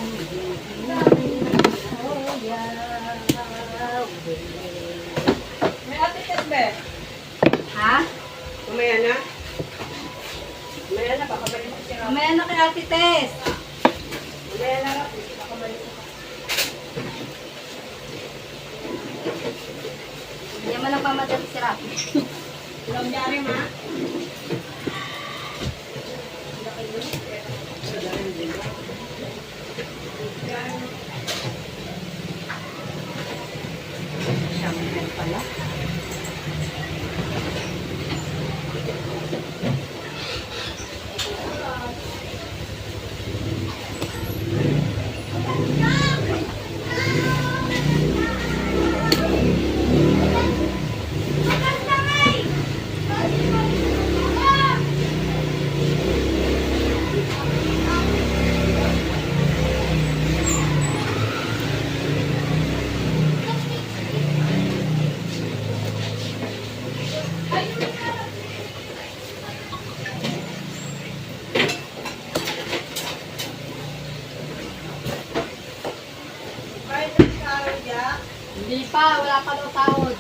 May ate Tesbe. Ha? Umaya na? Umaya na, baka balik mo siya. Mamaya na kay Ate Tess. Umaya na lang, baka balik mo. Hindi naman nagmamadali si Rafi. Ilang diyari, ma? Siyang pala. Kahit ang tao, Jack. Hindi pa, wala pa daw sahod.